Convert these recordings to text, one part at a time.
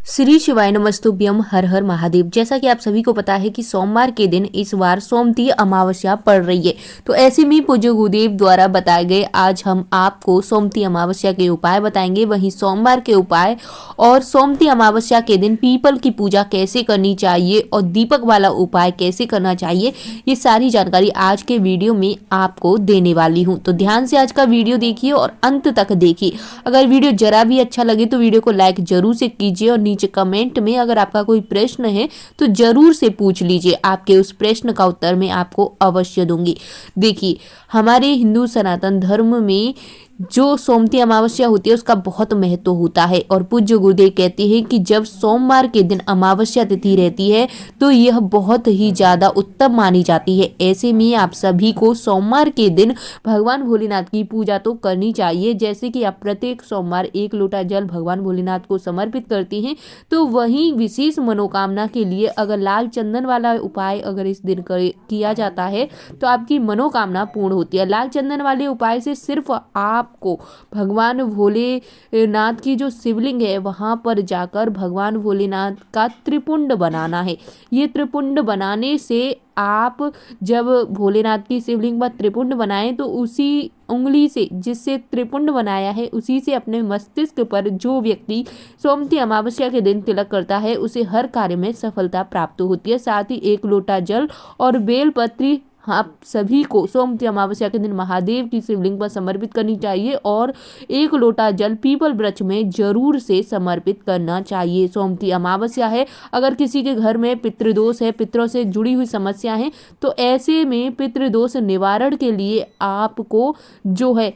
श्री शिवाय नमस्तुभ्यम, हर हर महादेव। जैसा कि आप सभी को पता है कि सोमवार के दिन इस बार सोमती अमावस्या पड़ रही है, तो ऐसे में पूज्य गुरुदेव द्वारा बताए गए आज हम आपको सोमती अमावस्या के उपाय बताएंगे। वहीं सोमवार के उपाय और सोमती अमावस्या के दिन पीपल की पूजा कैसे करनी चाहिए और दीपक वाला उपाय कैसे करना चाहिए, ये सारी जानकारी आज के वीडियो में आपको देने वाली हूँ। तो ध्यान से आज का वीडियो देखिए और अंत तक देखिए। अगर वीडियो जरा भी अच्छा लगे तो वीडियो को लाइक जरूर से कीजिए और नीचे कमेंट में अगर आपका कोई प्रश्न है तो जरूर से पूछ लीजिए। आपके उस प्रश्न का उत्तर मैं आपको अवश्य दूंगी। देखिए, हमारे हिंदू सनातन धर्म में जो सोमती अमावस्या होती है उसका बहुत महत्व होता है और पूज्य गुरुदेव कहते हैं कि जब सोमवार के दिन अमावस्या तिथि रहती है तो यह बहुत ही ज्यादा उत्तम मानी जाती है। ऐसे में आप सभी को सोमवार के दिन भगवान भोलेनाथ की पूजा तो करनी चाहिए। जैसे कि आप प्रत्येक सोमवार 1 लोटा जल भगवान भोलेनाथ को समर्पित करती हैं, तो वहीं विशेष मनोकामना के लिए अगर लाल चंदन वाला उपाय अगर इस दिन किया जाता है तो आपकी मनोकामना पूर्ण होती है। लाल चंदन वाले उपाय से सिर्फ आपको भगवान भोलेनाथ की जो शिवलिंग है वहां पर जाकर भगवान भोलेनाथ का त्रिपुंड बनाना है। ये त्रिपुंड बनाने से आप जब भोलेनाथ की शिवलिंग पर त्रिपुंड बनाएं तो उसी उंगली से जिससे त्रिपुंड बनाया है उसी से अपने मस्तिष्क पर जो व्यक्ति सोमती अमावस्या के दिन तिलक करता है उसे हर कार्य में सफलता प्राप्त होती है। साथ ही 1 लोटा जल और बेलपत्री आप सभी को सोमती अमावस्या के दिन महादेव की शिवलिंग पर समर्पित करनी चाहिए और 1 लोटा जल पीपल वृक्ष में जरूर से समर्पित करना चाहिए। सोमती अमावस्या है, अगर किसी के घर में पितृदोष है, पितरों से जुड़ी हुई समस्या है, तो ऐसे में पितृदोष निवारण के लिए आपको जो है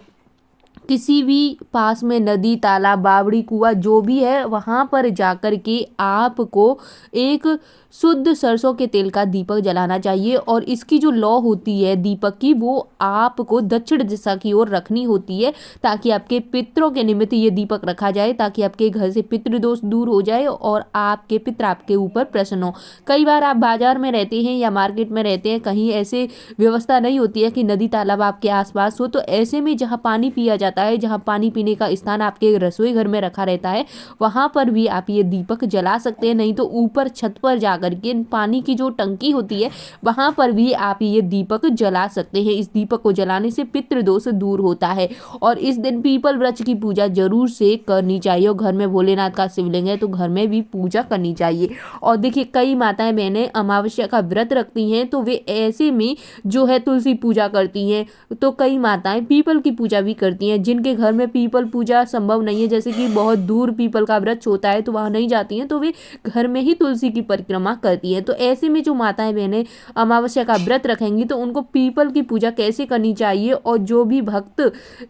किसी भी पास में नदी, तालाब, बावड़ी, कुआं जो भी है वहां पर जाकर के आपको एक शुद्ध सरसों के तेल का दीपक जलाना चाहिए और इसकी जो लौ होती है दीपक की वो आपको दक्षिण दिशा की ओर रखनी होती है ताकि आपके पितरों के निमित्त ये दीपक रखा जाए, ताकि आपके घर से पितृदोष दूर हो जाए और आपके पितर आपके ऊपर प्रसन्न हो। कई बार आप बाजार में रहते हैं या मार्केट में रहते हैं, कहीं ऐसे व्यवस्था नहीं होती है कि नदी तालाब आपके आसपास हो, तो ऐसे में जहाँ पानी पिया जाता है, जहाँ पानी पीने का स्थान आपके रसोई घर में रखा रहता है, वहां पर भी आप ये दीपक जला सकते हैं। नहीं तो ऊपर छत पर जाकर के पानी की जो टंकी होती है वहां पर भी आप ये दीपक जला सकते हैं। इस दीपक को जलाने से पितृदोष दूर होता है और इस दिन पीपल वृक्ष की पूजा जरूर से करनी चाहिए और घर में भोलेनाथ का शिवलिंग है तो घर में भी पूजा करनी चाहिए। और देखिए, कई माताएं बहनें अमावस्या का व्रत रखती हैं तो वे ऐसे में जो है तुलसी पूजा करती हैं, तो कई माताएं पीपल की पूजा भी करती हैं। जिनके घर में पीपल पूजा संभव नहीं है, जैसे कि बहुत दूर पीपल का वृक्ष होता है तो वहां नहीं जाती हैं, तो वे घर में ही तुलसी की परिक्रमा करती हैं। तो ऐसे में जो माताएं बहनें अमावस्या का व्रत रखेंगी तो उनको पीपल की पूजा कैसे करनी चाहिए और जो भी भक्त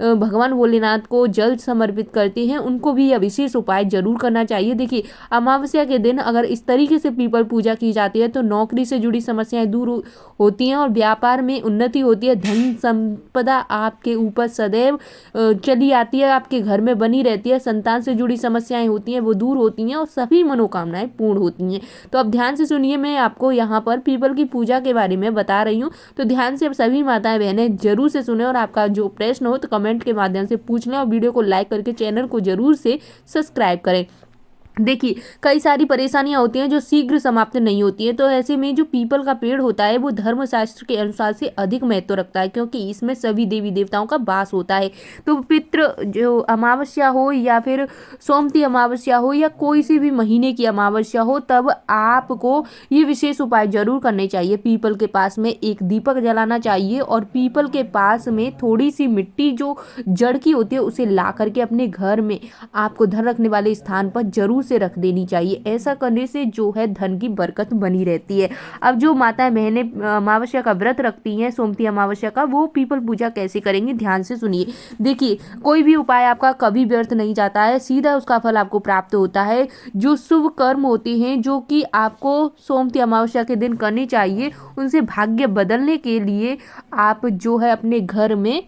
भगवान भोलेनाथ को जल समर्पित करते हैं उनको भी यह विशेष उपाय जरूर करना चाहिए। देखिए, अमावस्या के दिन अगर इस तरीके से पीपल पूजा की जाती है तो नौकरी से जुड़ी समस्याएं दूर होती हैं और व्यापार में उन्नति होती है। धन संपदा आपके ऊपर सदैव चली आती है, आपके घर में बनी रहती है। संतान से जुड़ी समस्याएं होती हैं वो दूर होती हैं और सभी मनोकामनाएं पूर्ण होती हैं। तो अब ध्यान से सुनिए, मैं आपको यहाँ पर पीपल की पूजा के बारे में बता रही हूँ, तो ध्यान से सभी माताएं बहनें जरूर से सुने और आपका जो प्रश्न हो तो कमेंट के माध्यम से पूछ लें और वीडियो को लाइक करके चैनल को जरूर से सब्सक्राइब करें। देखिए, कई सारी परेशानियां होती हैं जो शीघ्र समाप्त नहीं होती हैं, तो ऐसे में जो पीपल का पेड़ होता है वो धर्मशास्त्र के अनुसार से अधिक महत्व रखता है क्योंकि इसमें सभी देवी देवताओं का वास होता है। तो पितृ जो अमावस्या हो या फिर सोमती अमावस्या हो या कोई सी भी महीने की अमावस्या हो, तब आपको ये विशेष उपाय जरूर करने चाहिए। पीपल के पास में एक दीपक जलाना चाहिए और पीपल के पास में थोड़ी सी मिट्टी जो जड़ की होती है उसे ला करके अपने घर में आपको धन रखने वाले स्थान पर जरूर से रख देनी चाहिए। ऐसा करने से जो है धन की बरकत बनी रहती है। अब जो माताएं बहनें अमावस्या का व्रत रखती हैं सोमती अमावस्या का, वो पीपल पूजा कैसे करेंगे ध्यान से सुनिए। देखिए, कोई भी उपाय आपका कभी व्यर्थ नहीं जाता है, सीधा उसका फल आपको प्राप्त होता है। जो शुभ कर्म होते हैं जो कि आपको सोमती अमावस्या के दिन करनी चाहिए, उनसे भाग्य बदलने के लिए आप जो है अपने घर में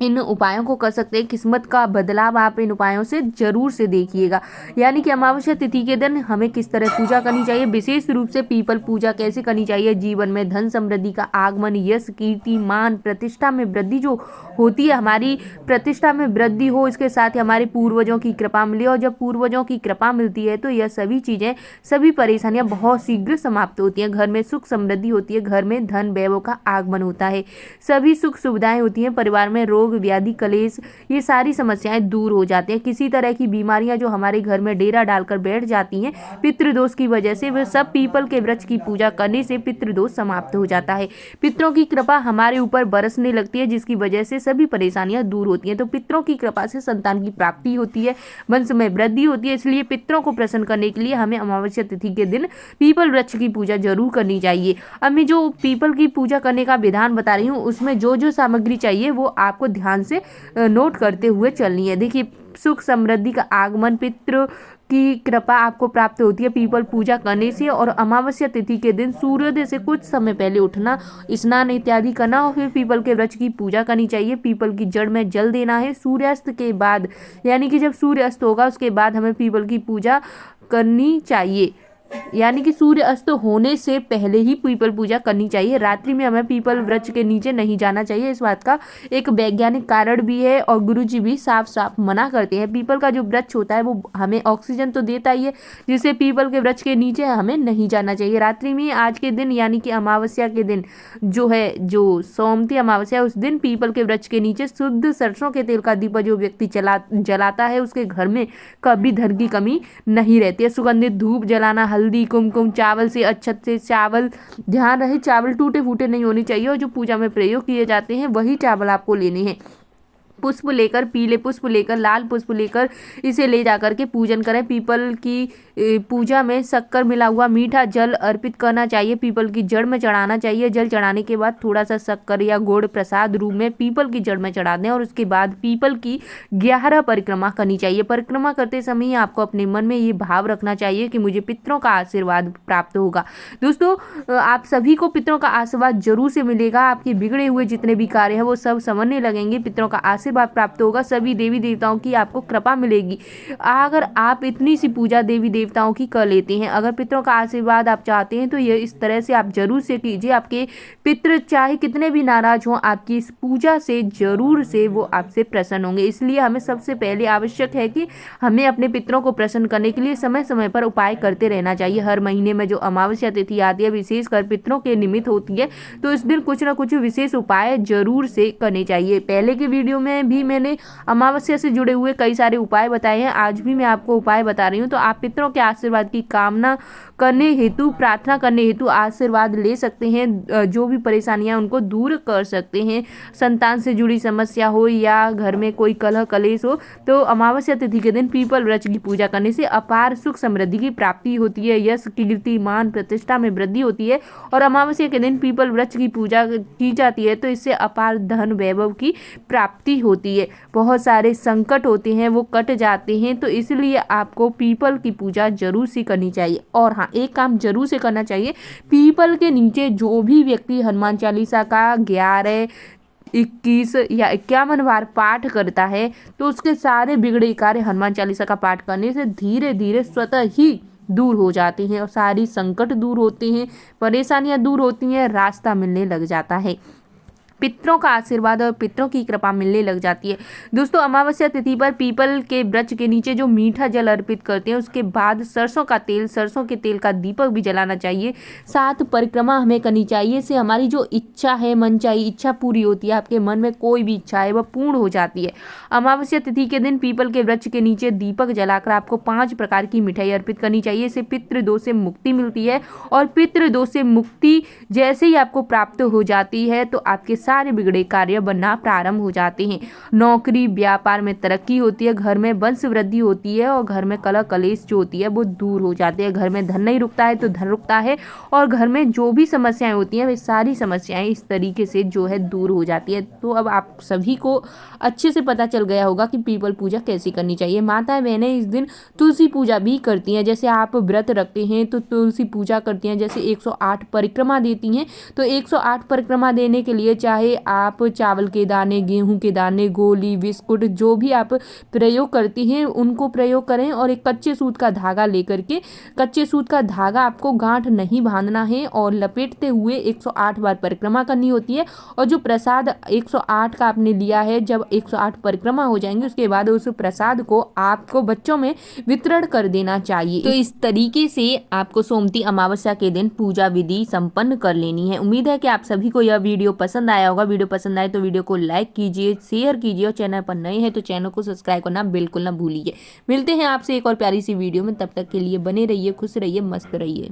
इन उपायों को कर सकते हैं। किस्मत का बदलाव आप इन उपायों से जरूर से देखिएगा। यानी कि अमावस्या तिथि के दिन हमें किस तरह पूजा करनी चाहिए, विशेष रूप से पीपल पूजा कैसे करनी चाहिए, जीवन में धन समृद्धि का आगमन, यश कीर्ति मान प्रतिष्ठा में वृद्धि जो होती है, हमारी प्रतिष्ठा में वृद्धि हो, इसके साथ ही हमारे पूर्वजों की कृपा मिले। और जब पूर्वजों की कृपा मिलती है तो यह सभी चीजें, सभी परेशानियां बहुत शीघ्र समाप्त होती हैं। घर में सुख समृद्धि होती है, घर में धन वैभव का आगमन होता है, सभी सुख सुविधाएं होती हैं, परिवार में रोग व्याधि कलेश ये सारी समस्याएं दूर हो जाती हैं। किसी तरह की बीमारियां जो हमारे घर में डेरा डालकर बैठ जाती हैं पितृदोष की वजह से, वह सब पीपल के वृक्ष की पूजा करने से पितृदोष समाप्त हो जाता है। पितरों की कृपा हमारे ऊपर बरसने लगती है, जिसकी वजह से सभी परेशानियां दूर होती हैं। तो पितरों की कृपा से संतान की प्राप्ति होती है, वंश में वृद्धि होती है। इसलिए पितरों को प्रसन्न करने के लिए हमें अमावस्या तिथि के दिन पीपल वृक्ष की पूजा जरूर करनी चाहिए। अब मैं जो पीपल की पूजा करने का विधान बता रही हूँ उसमें जो जो सामग्री चाहिए वो आपको ध्यान से नोट करते हुए चलनी है। देखिए, सुख समृद्धि का आगमन, पितृ की कृपा आपको प्राप्त होती है पीपल पूजा करने से। और अमावस्या तिथि के दिन सूर्योदय से कुछ समय पहले उठना, स्नान इत्यादि करना और फिर पीपल के वृक्ष की पूजा करनी चाहिए। पीपल की जड़ में जल देना है। सूर्यास्त के बाद, यानी कि जब सूर्य अस्त होगा उसके बाद हमें पीपल की पूजा करनी चाहिए। यानी कि सूर्य अस्त होने से पहले ही पीपल पूजा करनी चाहिए। रात्रि में हमें पीपल वृक्ष के नीचे नहीं जाना चाहिए। इस बात का एक वैज्ञानिक कारण भी है और गुरुजी भी साफ साफ मना करते हैं। पीपल का जो वृक्ष होता है वो हमें ऑक्सीजन तो देता ही है, जिससे पीपल के वृक्ष के नीचे हमें नहीं जाना चाहिए रात्रि में। आज के दिन यानी कि अमावस्या के दिन जो है, जो सोमती अमावस्या, उस दिन पीपल के वृक्ष के नीचे शुद्ध सरसों के तेल का दीपक जो व्यक्ति जलाता है उसके घर में कभी धन की कमी नहीं रहती है। सुगंधित धूप जलाना, हल्दी कुमकुम, चावल से, अच्छत से, चावल ध्यान रहे चावल टूटे फूटे नहीं होने चाहिए और जो पूजा में प्रयोग किए जाते हैं वही चावल आपको लेने हैं। पुष्प लेकर, पीले पुष्प लेकर, लाल पुष्प लेकर इसे ले जाकर के पूजन करें। पीपल की पूजा में शक्कर मिला हुआ मीठा जल अर्पित करना चाहिए, पीपल की जड़ में चढ़ाना चाहिए। जल चढ़ाने के बाद थोड़ा सा शक्कर या गुड़ प्रसाद रूप में पीपल की जड़ में चढ़ा दें और उसके बाद पीपल की 11 परिक्रमा करनी चाहिए। परिक्रमा करते समय ही आपको अपने मन में ये भाव रखना चाहिए कि मुझे पितरों का आशीर्वाद प्राप्त होगा। दोस्तों, आप सभी को पितरों का आशीर्वाद जरूर से मिलेगा। आपके बिगड़े हुए जितने भी कार्य हैं वो सब संवरने लगेंगे, पितरों का आशीर्वाद प्राप्त होगा, सभी देवी देवताओं की आपको कृपा मिलेगी। अगर आप इतनी सी पूजा देवी देवताओं की कर लेते हैं, अगर पितरों का आशीर्वाद आप चाहते हैं तो ये इस तरह से आप जरूर से कीजिए। आपके पितृ चाहे कितने भी नाराज हों, आपकी इस पूजा से जरूर से वो आपसे प्रसन्न होंगे। इसलिए हमें सबसे पहले आवश्यक है कि हमें अपने पितरों को प्रसन्न करने के लिए समय समय पर उपाय करते रहना चाहिए। हर महीने में जो अमावस्या तिथि आती है विशेषकर पितरों के निमित्त होती है, तो इस दिन कुछ ना कुछ विशेष उपाय जरूर से करने चाहिए। पहले के वीडियो में भी मैंने अमावस्या से जुड़े हुए कई सारे उपाय बताए हैं, आज भी मैं आपको उपाय बता रही हूँ। तो आप पितरों के आशीर्वाद की कामना करने हेतु, प्रार्थना करने हेतु आशीर्वाद ले सकते हैं। जो भी परेशानियां उनको दूर कर सकते हैं, संतान से जुड़ी समस्या हो या घर में कोई कलह कलेश हो, तो अमावस्या तिथि के दिन पीपल वृक्ष की पूजा करने से अपार सुख समृद्धि की प्राप्ति होती है, यश कीर्ति मान प्रतिष्ठा में वृद्धि होती है। और अमावस्या के दिन पीपल वृक्ष की पूजा की जाती है तो इससे अपार धन वैभव की प्राप्ति होती है। बहुत सारे संकट होते हैं वो कट जाते हैं, तो इसलिए आपको पीपल की पूजा जरूर से करनी चाहिए। और हाँ, एक काम जरूर से करना चाहिए, पीपल के नीचे जो भी व्यक्ति हनुमान चालीसा का 11, 21 या 51 बार पाठ करता है तो उसके सारे बिगड़े कार्य हनुमान चालीसा का पाठ करने से धीरे धीरे स्वतः ही दूर हो जाते हैं और सारी संकट दूर होते हैं, परेशानियां दूर होती हैं, रास्ता मिलने लग जाता है, पितरों का आशीर्वाद और पितरों की कृपा मिलने लग जाती है। दोस्तों, अमावस्या तिथि पर पीपल के वृक्ष के नीचे जो मीठा जल अर्पित करते हैं उसके बाद सरसों का तेल, सरसों के तेल का दीपक भी जलाना चाहिए। 7 परिक्रमा हमें करनी चाहिए। इससे हमारी जो इच्छा है, मन चाहिए इच्छा पूरी होती है। आपके मन में कोई भी इच्छा है वह पूर्ण हो जाती है। अमावस्या तिथि के दिन पीपल के वृक्ष के नीचे दीपक जलाकर आपको 5 प्रकार की मिठाई अर्पित करनी चाहिए। इससे पितृदोष से मुक्ति मिलती है और पितृदोष से मुक्ति जैसे ही आपको प्राप्त हो जाती है तो आपके सारे बिगड़े कार्य बनना प्रारंभ हो जाते हैं। नौकरी व्यापार में तरक्की होती है, घर में वंश वृद्धि होती है और घर में कलह कलेश जो होती है वो दूर हो जाते हैं। घर में धन नहीं रुकता है तो धन रुकता है और घर में जो भी समस्याएं होती हैं वे सारी समस्याएं इस तरीके से जो है दूर हो जाती है। तो अब आप सभी को अच्छे से पता चल गया होगा कि पीपल पूजा कैसे करनी चाहिए। माताएं बहनें इस दिन तुलसी पूजा भी करती हैं। जैसे आप व्रत रखते हैं तो तुलसी पूजा करती हैं, जैसे 108 परिक्रमा देती हैं। तो 108 परिक्रमा देने के लिए चाहे चाहे आप चावल के दाने, गेहूं के दाने, गोली, बिस्कुट जो भी आप प्रयोग करती हैं उनको प्रयोग करें। और एक कच्चे सूत का धागा लेकर के, कच्चे सूत का धागा आपको गांठ नहीं बांधना है और लपेटते हुए 108 बार परिक्रमा करनी होती है। और जो प्रसाद 108 का आपने लिया है, जब 108 परिक्रमा हो जाएंगे उसके बाद उस प्रसाद को आपको बच्चों में वितरण कर देना चाहिए। तो इस तरीके से आपको सोमती अमावस्या के दिन पूजा विधि संपन्न कर लेनी है। उम्मीद है कि आप सभी को यह वीडियो पसंद आया होगा। वीडियो पसंद आए तो वीडियो को लाइक कीजिए, शेयर कीजिए और चैनल पर नए हैं तो चैनल को सब्सक्राइब करना बिल्कुल ना भूलिए। मिलते हैं आपसे एक और प्यारी सी वीडियो में, तब तक के लिए बने रहिए, खुश रहिए, मस्त रहिए।